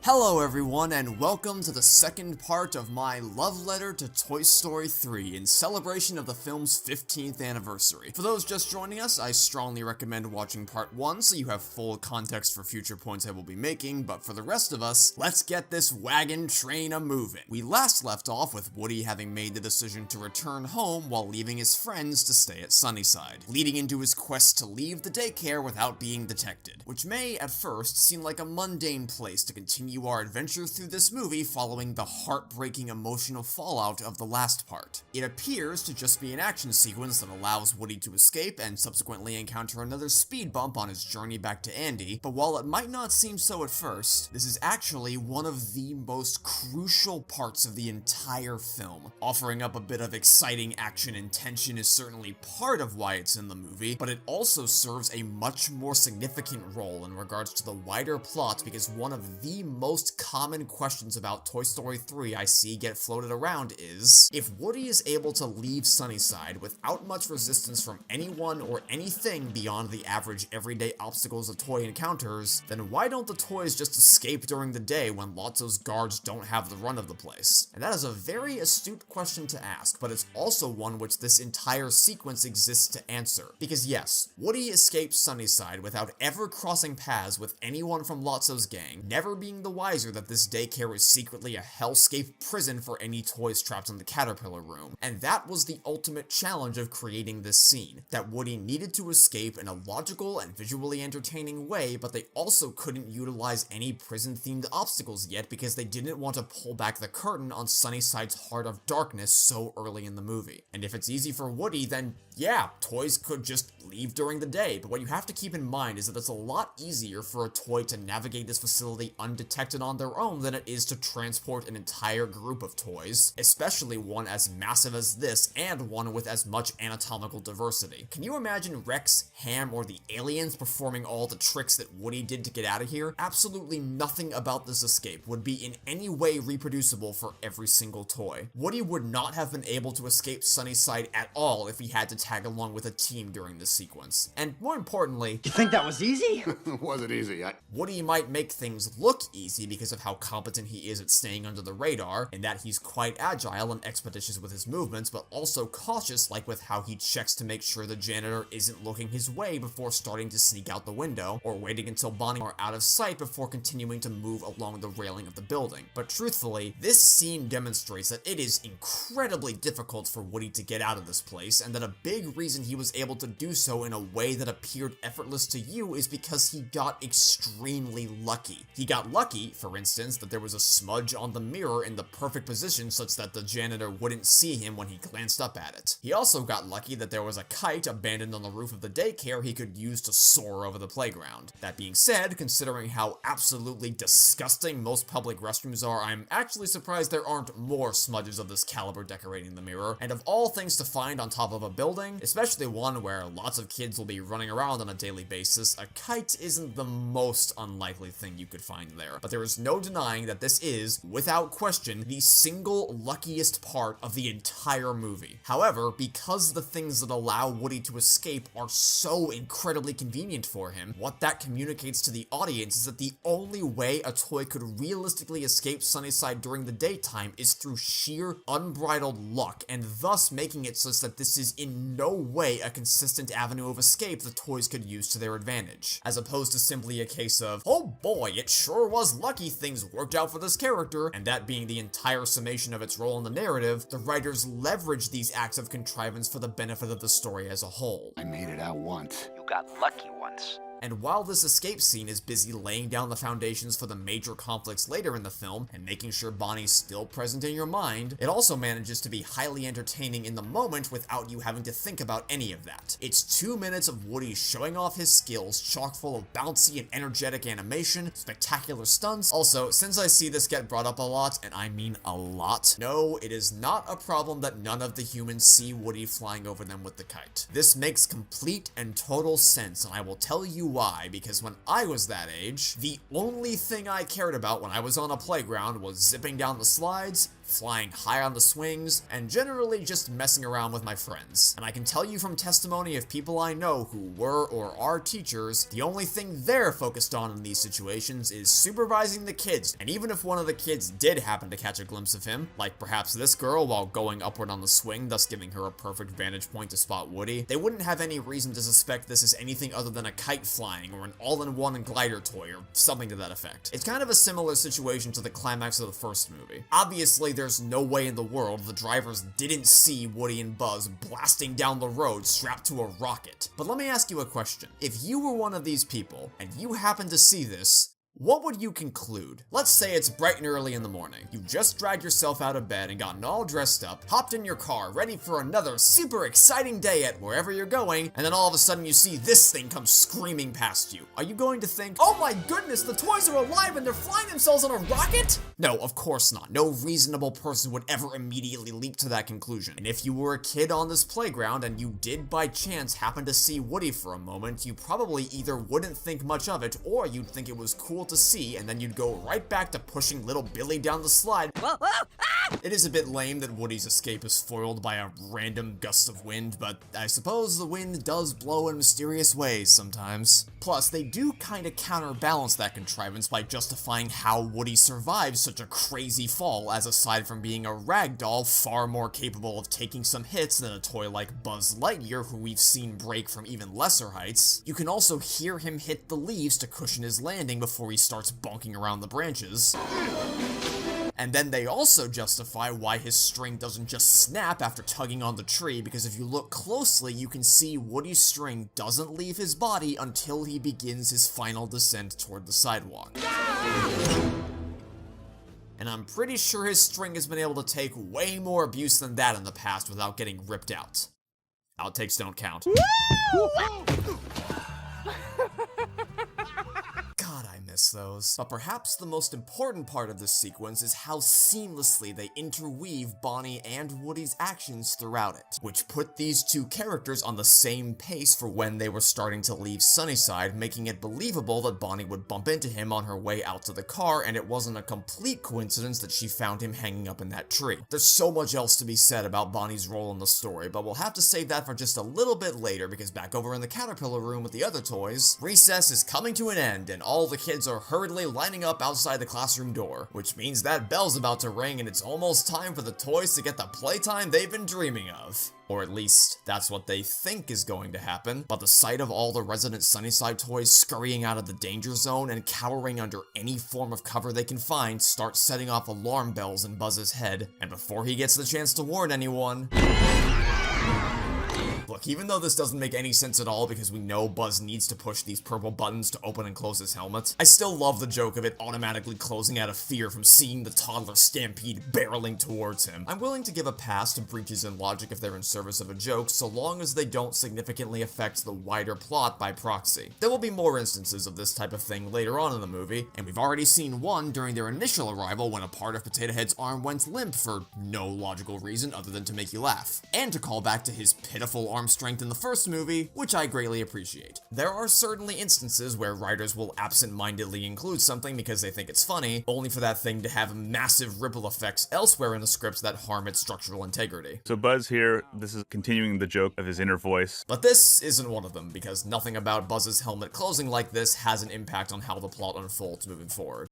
Hello everyone, and welcome to the second part of my love letter to Toy Story 3 in celebration of the film's 15th anniversary. For those just joining us, I strongly recommend watching part 1 so you have full context for future points I will be making, but for the rest of us, let's get this wagon train a-moving. We last left off with Woody having made the decision to return home while leaving his friends to stay at Sunnyside, leading into his quest to leave the daycare without being detected, which may, at first, seem like a mundane place to continue our adventure through this movie following the heartbreaking emotional fallout of the last part. It appears to just be an action sequence that allows Woody to escape and subsequently encounter another speed bump on his journey back to Andy, but while it might not seem so at first, this is actually one of the most crucial parts of the entire film. Offering up a bit of exciting action and tension is certainly part of why it's in the movie, but it also serves a much more significant role in regards to the wider plot because one of the most common questions about Toy Story 3 I see get floated around is, if Woody is able to leave Sunnyside without much resistance from anyone or anything beyond the average everyday obstacles a toy encounters, then why don't the toys just escape during the day when Lotso's guards don't have the run of the place? And that is a very astute question to ask, but it's also one which this entire sequence exists to answer. Because yes, Woody escapes Sunnyside without ever crossing paths with anyone from Lotso's gang, never being the wiser that this daycare is secretly a hellscape prison for any toys trapped in the Caterpillar room. And that was the ultimate challenge of creating this scene, that Woody needed to escape in a logical and visually entertaining way, but they also couldn't utilize any prison-themed obstacles yet because they didn't want to pull back the curtain on Sunnyside's Heart of Darkness so early in the movie. And if it's easy for Woody, then yeah, toys could just leave during the day, but what you have to keep in mind is that it's a lot easier for a toy to navigate this facility undetected on their own than it is to transport an entire group of toys, especially one as massive as this and one with as much anatomical diversity. Can you imagine Rex, Ham, or the aliens performing all the tricks that Woody did to get out of here? Absolutely nothing about this escape would be in any way reproducible for every single toy. Woody would not have been able to escape Sunnyside at all if he had to tag along with a team during this sequence. And more importantly, you think that was easy? Was it easy? Woody might make things look easy because of how competent he is at staying under the radar, and that he's quite agile and expeditious with his movements, but also cautious like with how he checks to make sure the janitor isn't looking his way before starting to sneak out the window, or waiting until Bonnie are out of sight before continuing to move along the railing of the building. But truthfully, this scene demonstrates that it is incredibly difficult for Woody to get out of this place, and that a big reason he was able to do so in a way that appeared effortless to you is because he got extremely lucky. He got lucky, for instance, that there was a smudge on the mirror in the perfect position such that the janitor wouldn't see him when he glanced up at it. He also got lucky that there was a kite abandoned on the roof of the daycare he could use to soar over the playground. That being said, considering how absolutely disgusting most public restrooms are, I'm actually surprised there aren't more smudges of this caliber decorating the mirror, and of all things to find on top of a building, especially one where lots of kids will be running around on a daily basis, a kite isn't the most unlikely thing you could find there. But there is no denying that this is, without question, the single luckiest part of the entire movie. However, because the things that allow Woody to escape are so incredibly convenient for him, what that communicates to the audience is that the only way a toy could realistically escape Sunnyside during the daytime is through sheer unbridled luck, and thus making it such that this is in no way a consistent avenue of escape the toys could use to their advantage, as opposed to simply a case of, oh boy, it sure was lucky things worked out for this character, and that being the entire summation of its role in the narrative. The writers leverage these acts of contrivance for the benefit of the story as a whole. I made it out once. You got lucky once. And while this escape scene is busy laying down the foundations for the major conflicts later in the film, and making sure Bonnie's still present in your mind, it also manages to be highly entertaining in the moment without you having to think about any of that. It's 2 minutes of Woody showing off his skills, chock full of bouncy and energetic animation, spectacular stunts. Also, since I see this get brought up a lot, and I mean a lot, no, it is not a problem that none of the humans see Woody flying over them with the kite. This makes complete and total total sense, and I will tell you why, because when I was that age, the only thing I cared about when I was on a playground was zipping down the slides, flying high on the swings, and generally just messing around with my friends. And I can tell you from testimony of people I know who were or are teachers, the only thing they're focused on in these situations is supervising the kids, and even if one of the kids did happen to catch a glimpse of him, like perhaps this girl while going upward on the swing, thus giving her a perfect vantage point to spot Woody, they wouldn't have any reason to suspect this is anything other than a kite flying or an all-in-one glider toy or something to that effect. It's kind of a similar situation to the climax of the first movie. Obviously, there's no way in the world the drivers didn't see Woody and Buzz blasting down the road strapped to a rocket. But let me ask you a question. If you were one of these people, and you happened to see this, what would you conclude? Let's say it's bright and early in the morning. You just dragged yourself out of bed and gotten all dressed up, hopped in your car, ready for another super exciting day at wherever you're going, and then all of a sudden you see this thing come screaming past you. Are you going to think, oh my goodness, the toys are alive and they're flying themselves on a rocket? No, of course not. No reasonable person would ever immediately leap to that conclusion. And if you were a kid on this playground and you did by chance happen to see Woody for a moment, you probably either wouldn't think much of it, or you'd think it was cool to see, and then you'd go right back to pushing little Billy down the slide. It is a bit lame that Woody's escape is foiled by a random gust of wind, but I suppose the wind does blow in mysterious ways sometimes. Plus, they do kinda counterbalance that contrivance by justifying how Woody survives such a crazy fall, as aside from being a ragdoll far more capable of taking some hits than a toy like Buzz Lightyear, who we've seen break from even lesser heights, you can also hear him hit the leaves to cushion his landing before he starts bonking around the branches. And then they also justify why his string doesn't just snap after tugging on the tree, because if you look closely, you can see Woody's string doesn't leave his body until he begins his final descent toward the sidewalk. And I'm pretty sure his string has been able to take way more abuse than that in the past without getting ripped out. Outtakes don't count. God, I miss those. But perhaps the most important part of this sequence is how seamlessly they interweave Bonnie and Woody's actions throughout it, which put these two characters on the same pace for when they were starting to leave Sunnyside, making it believable that Bonnie would bump into him on her way out to the car, and it wasn't a complete coincidence that she found him hanging up in that tree. There's so much else to be said about Bonnie's role in the story, but we'll have to save that for just a little bit later, because back over in the Caterpillar room with the other toys, recess is coming to an end, and all the kids are hurriedly lining up outside the classroom door, which means that bell's about to ring and it's almost time for the toys to get the playtime they've been dreaming of. Or at least, that's what they think is going to happen, but the sight of all the resident Sunnyside toys scurrying out of the danger zone and cowering under any form of cover they can find starts setting off alarm bells in Buzz's head, and before he gets the chance to warn anyone... Look, even though this doesn't make any sense at all because we know Buzz needs to push these purple buttons to open and close his helmet, I still love the joke of it automatically closing out of fear from seeing the toddler stampede barreling towards him. I'm willing to give a pass to breaches in logic if they're in service of a joke, so long as they don't significantly affect the wider plot by proxy. There will be more instances of this type of thing later on in the movie, and we've already seen one during their initial arrival when a part of Potato Head's arm went limp for no logical reason other than to make you laugh, and to call back to his pitiful arm strength in the first movie, which I greatly appreciate. There are certainly instances where writers will absent-mindedly include something because they think it's funny, only for that thing to have massive ripple effects elsewhere in the scripts that harm its structural integrity. So Buzz here, this is continuing the joke of his inner voice. But this isn't one of them, because nothing about Buzz's helmet closing like this has an impact on how the plot unfolds moving forward.